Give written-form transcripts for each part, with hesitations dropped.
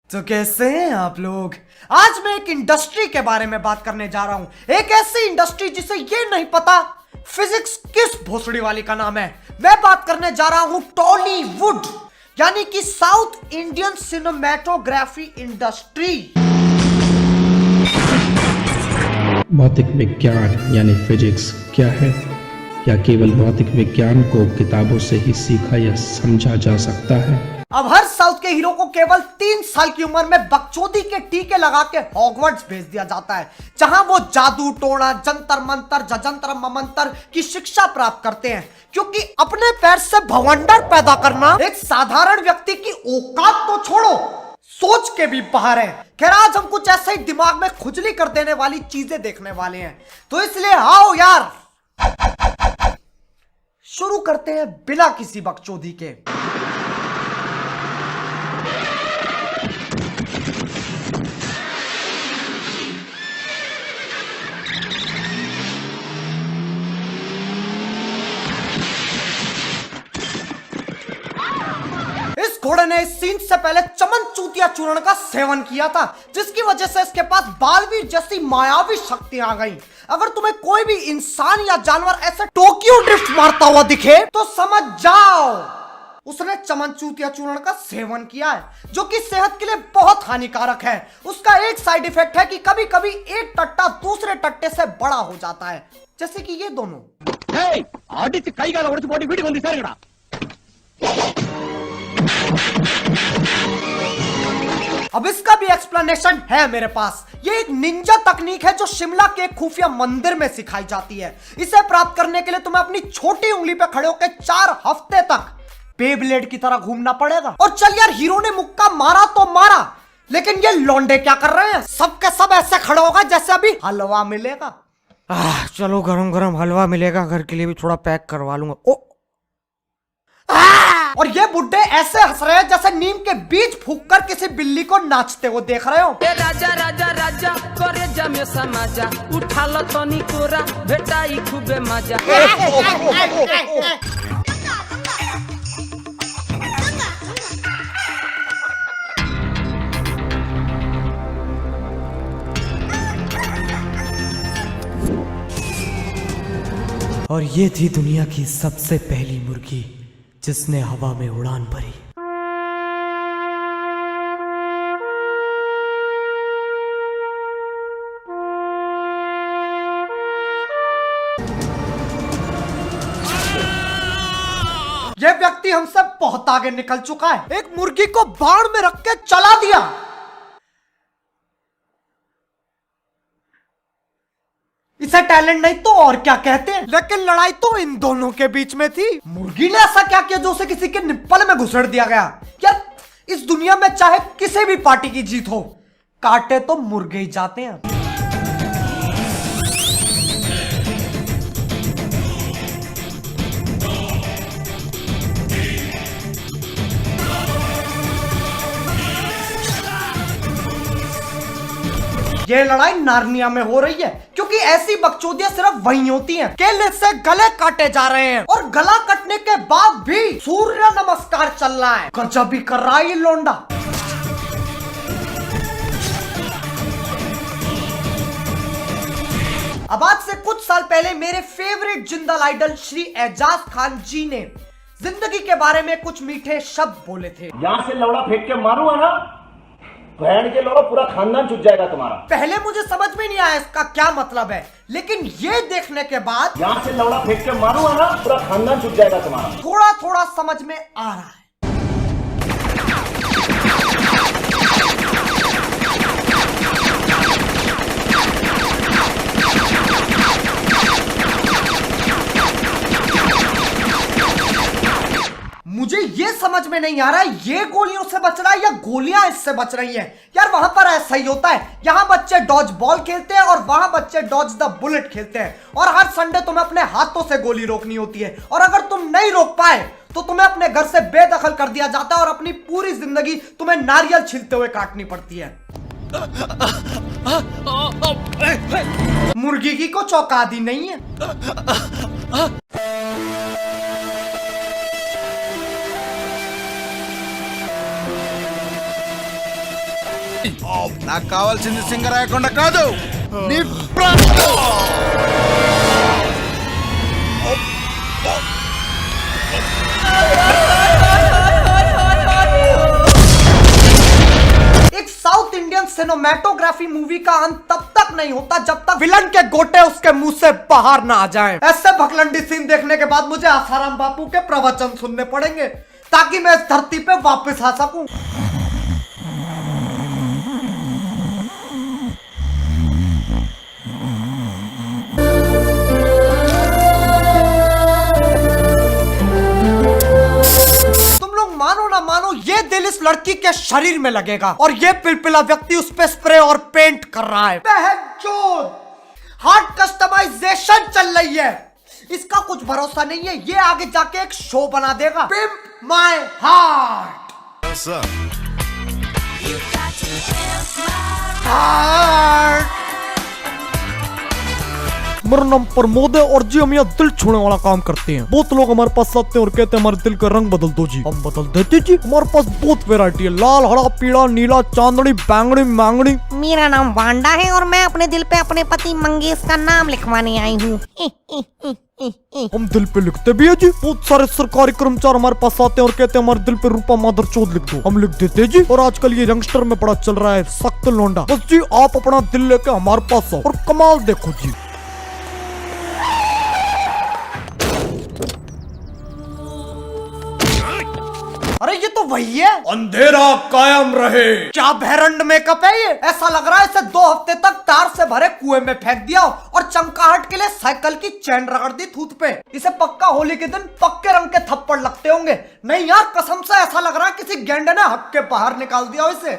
तो कैसे हैं आप लोग। आज मैं एक इंडस्ट्री के बारे में बात करने जा रहा हूं। एक ऐसी इंडस्ट्री जिसे ये नहीं पता फिजिक्स किस भोसड़ी वाली का नाम है। मैं बात करने जा रहा हूं टॉलीवुड, यानी कि साउथ इंडियन सिनेमेटोग्राफी इंडस्ट्री। भौतिक विज्ञान यानी फिजिक्स क्या है? क्या केवल भौतिक विज्ञान को किताबों से ही सीखा या समझा जा सकता है? अब हर साउथ के हीरो को केवल 3 साल की उम्र में बकचोदी के टीके लगा के हॉगवर्ट्स भेज दिया जाता है, जहां वो जादू टोना जंतर मंतर जजंतर ममंतर की शिक्षा प्राप्त करते हैं, क्योंकि अपने पैर से भवंडर पैदा करना एक साधारण व्यक्ति की औकात तो छोड़ो, सोच के भी बाहर है। खैर, आज हम कुछ ऐसे ही दिमाग में खुजली कर देने वाली चीजें देखने वाले हैं, तो इसलिए आओ यार शुरू करते हैं बिना किसी बकचोदी के। इस घोड़े ने इस सीन से पहले चमन चूतिया चूर्ण का सेवन किया था, जिसकी वजह से इसके पास बालवीर जैसी मायावी शक्तियां आ गई। अगर तुम्हें कोई भी इंसान या जानवर ऐसे टोक्यो ड्रिफ्ट मारता हुआ दिखे तो समझ जाओ उसने चमन चूतिया चूर्ण का सेवन किया है, जो कि सेहत के लिए बहुत हानिकारक है। उसका एक साइड इफेक्ट है कि कभी कभी एक टट्टा दूसरे टट्टे से बड़ा हो जाता है, जैसे कि ये दोनों। अब इसका भी एक्सप्लेनेशन है मेरे पास। ये एक निंजा तकनीक है जो शिमला के एक खुफिया मंदिर में सिखाई जाती है। इसे प्राप्त करने के लिए तुम्हें अपनी छोटी उंगली पे खड़े होकर 4 हफ्ते तक बेब्लेड की तरह घूमना पड़ेगा। और चल यार, हीरो ने मुक्का मारा तो मारा, लेकिन ये लौंडे क्या कर रहे हैं? सब के सब ऐसे खड़े होगा जैसे अभी हलवा मिलेगा। चलो गरम गरम हलवा मिलेगा, घर के लिए भी थोड़ा पैक करवा लूंगा। ओ और ये बुड्ढे ऐसे हंस रहे हैं जैसे नीम के बीज फूंककर किसी बिल्ली को नाचते हुए देख रहे हो। राजा राजा राजा करे जमे समाजा उठा लो तनी कोरा भेटाई खूबे मजा। और ये थी दुनिया की सबसे पहली मुर्गी जिसने हवा में उड़ान भरी। यह व्यक्ति हमसे बहुत आगे निकल चुका है। एक मुर्गी को बाण में रख के चला दिया। इसे टैलेंट नहीं तो और क्या कहते हैं, लेकिन लड़ाई तो इन दोनों के बीच में थी। मुर्गी ने ऐसा क्या किया जो उसे किसी के निप्पल में घुसेड़ दिया गया? यार, इस दुनिया में चाहे किसी भी पार्टी की जीत हो, काटे तो मुर्गे ही जाते हैं। ये लड़ाई नार्निया में हो रही है, क्योंकि ऐसी बकचोदियां सिर्फ वहीं होती हैं। केले से गले काटे जा रहे हैं और गला कटने के बाद भी सूर्य नमस्कार चल रहा है। गजब भी कर रहा है ये लोंडा। अब आज से कुछ साल पहले मेरे फेवरेट जिंदाल आइडल श्री एजाज खान जी ने जिंदगी के बारे में कुछ मीठे शब्द बोले थे। यहाँ से लौड़ा फेंक के मारूंगा ना, बहन के लौड़ा पूरा खानदान छूट जाएगा तुम्हारा। पहले मुझे समझ में नहीं आया इसका क्या मतलब है, लेकिन ये देखने के बाद यहाँ से लौड़ा फेंक के मारूंगा ना, पूरा खानदान छूट जाएगा तुम्हारा। थोड़ा थोड़ा समझ में आ रहा है। मुझे ये समझ में नहीं आ रहा है, ये गोलियों से बच रहा है या गोलियां इससे बच रही हैं। यार, वहां पर ऐसा ही होता है। यहाँ बच्चे डॉज बॉल खेलते हैं और वहां बच्चे डॉज द बुलेट खेलते हैं। और हर संडे तुम्हें अपने हाथों से गोली रोकनी होती है, और अगर तुम नहीं रोक पाए तो तुम्हें अपने घर से बेदखल कर दिया जाता है और अपनी पूरी जिंदगी तुम्हें नारियल छीलते हुए काटनी पड़ती है। मुर्गी की को चौंकादी नहीं है। నాకు కావాల్సింది సింగర్ అయ్యకుండా కాదు నీ ప్రాణం. एक साउथ इंडियन सिनेमेटोग्राफी मूवी का अंत तब तक नहीं होता जब तक विलन के गोटे उसके मुंह से बाहर ना आ जाएं। ऐसे भगलंडी सीन देखने के बाद मुझे आसाराम बापू के प्रवचन सुनने पड़ेंगे ताकि मैं इस धरती पे वापस आ सकूं। मानो ना मानो ये दिल इस लड़की के शरीर में लगेगा और ये पिलपिला व्यक्ति उस पे स्प्रे और पेंट कर रहा है। हार्ट कस्टमाइजेशन चल रही है, इसका कुछ भरोसा नहीं है, ये आगे जाके एक शो बना देगा। Pimp my heart. मेरा नाम प्रमोद है और जी हम यहाँ दिल छूने वाला काम करते हैं। बहुत लोग हमारे पास आते हैं और कहते हैं हमारे दिल का रंग बदल दो जी, हम बदल देते जी। हमारे पास बहुत वैरायटी है, लाल, हरा, पीला, नीला, चांदनी, बैंगनी, मांगनी। मेरा नाम वांडा है और मैं अपने दिल पे अपने पति मंगेश का नाम लिखवाने आई हूँ। हम दिल पे लिखते भी है जी। बहुत सारे सरकारी कर्मचारी हमारे पास आते हैं और कहते हैं हमारे दिल पे रूपा माधर चौथ लिख दो, हम लिख देते जी। और आजकल ये यंगस्टर में बड़ा चल रहा है सख्त लौंडा। बस जी आप अपना दिल लेके हमारे पास आओ और कमाल देखो जी। अरे ये तो वही है, अंधेरा कायम रहे। क्या भैरंड मेकअप है ये, ऐसा लग रहा है इसे 2 हफ्ते तक तार से भरे कुएं में फेंक दिया और चमकाहट के लिए साइकिल की चैन रगड़ दी थूत पे। इसे पक्का होली के दिन पक्के रंग के थप्पड़ लगते होंगे। नहीं यार कसम से ऐसा लग रहा है किसी गेंडे ने हक के बाहर निकाल दिया इसे।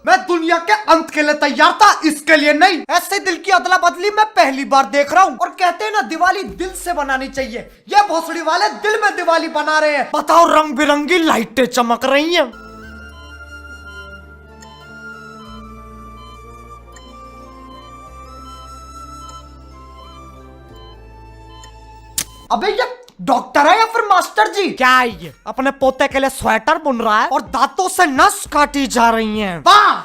मैं दुनिया के अंत के लिए तैयार था, इसके लिए नहीं। ऐसे दिल की अदला बदली मैं पहली बार देख रहा हूँ। और कहते हैं ना दिवाली दिल से बनानी चाहिए, ये भोसड़ी वाले दिल में दिवाली बना रहे हैं। बताओ रंग बिरंगी लाइटें चमक रही हैं। अबे ये डॉक्टर है या फिर मास्टर जी? क्या है ये? अपने पोते के लिए स्वेटर बुन रहा है और दांतों से नस काटी जा रही हैं। वाह,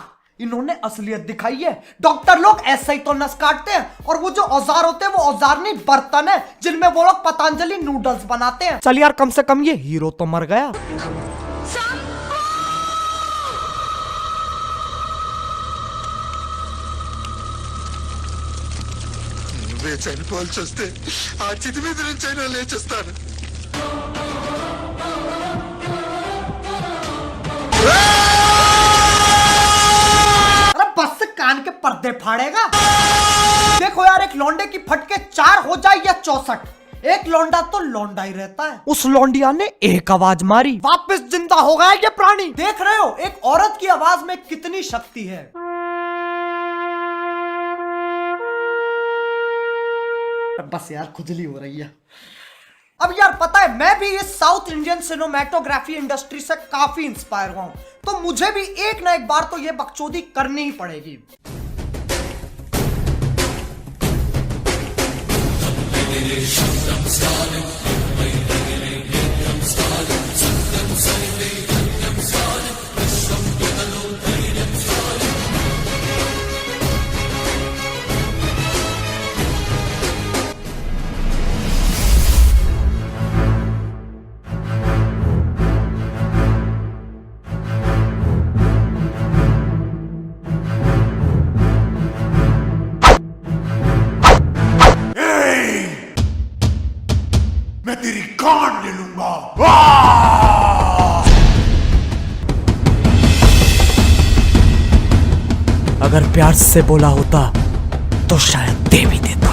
इन्होंने असलियत दिखाई है। डॉक्टर लोग ऐसे ही तो नस काटते हैं और वो जो औजार होते हैं वो औजार नहीं बर्तन है जिनमें वो लोग पतंजलि नूडल्स बनाते हैं। चल यार कम से कम ये हीरो तो मर गया। చనిపోవాల్సి వస్తే ఆ చితి మీద నుంచి అయినా లేచేస్తాను. अरे बस से कान के पर्दे फाड़ेगा। देखो यार एक लौंडे की फटके 4 हो जाए या 64, एक लौंडा तो लौंडा ही रहता है। उस लौंडिया ने एक आवाज मारी, वापस जिंदा हो गया ये प्राणी। देख रहे हो एक औरत की आवाज में कितनी शक्ति है। बस यार खुजली हो रही है। अब यार पता है मैं भी इस साउथ इंडियन सिनेमेटोग्राफी इंडस्ट्री से काफी इंस्पायर हुआ हूं, तो मुझे भी एक ना एक बार तो ये बकचोदी करनी ही पड़ेगी। मैं तेरी कान ले लूंगा। अगर प्यार से बोला होता तो शायद दे भी देता।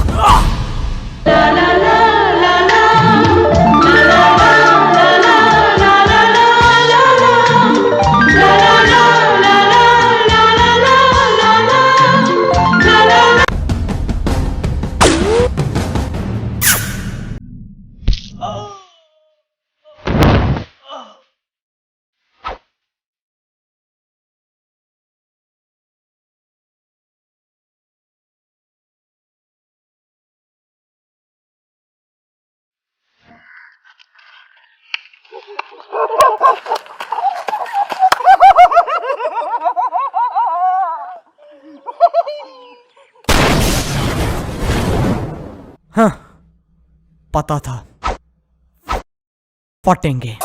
हाँ, पता था फटेंगे।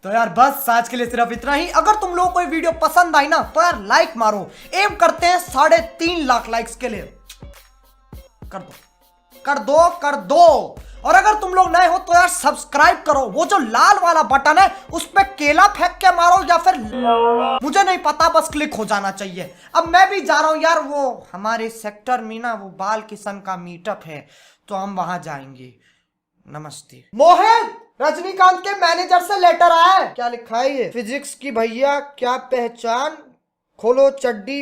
तो यार बस आज के लिए सिर्फ इतना ही। अगर तुम लोगों को ये वीडियो पसंद आई ना तो यार लाइक मारो। एम करते हैं 3.5 लाख लाइक्स के लिए। कर दो कर दो कर दो। और अगर तुम लोग नए हो तो यार सब्सक्राइब करो। वो जो लाल वाला बटन है उस पे केला फेंक के मारो या फिर मुझे नहीं पता, बस क्लिक हो जाना चाहिए। अब मैं भी जा रहा हूं यार, वो हमारे सेक्टर में ना वो बाल किशन का मीटअप है तो हम वहां जाएंगे। नमस्ते। मोहित, रजनीकांत के मैनेजर से लेटर आया है। क्या लिखा है ये? फिजिक्स की भैया क्या पहचान, खोलो चड्डी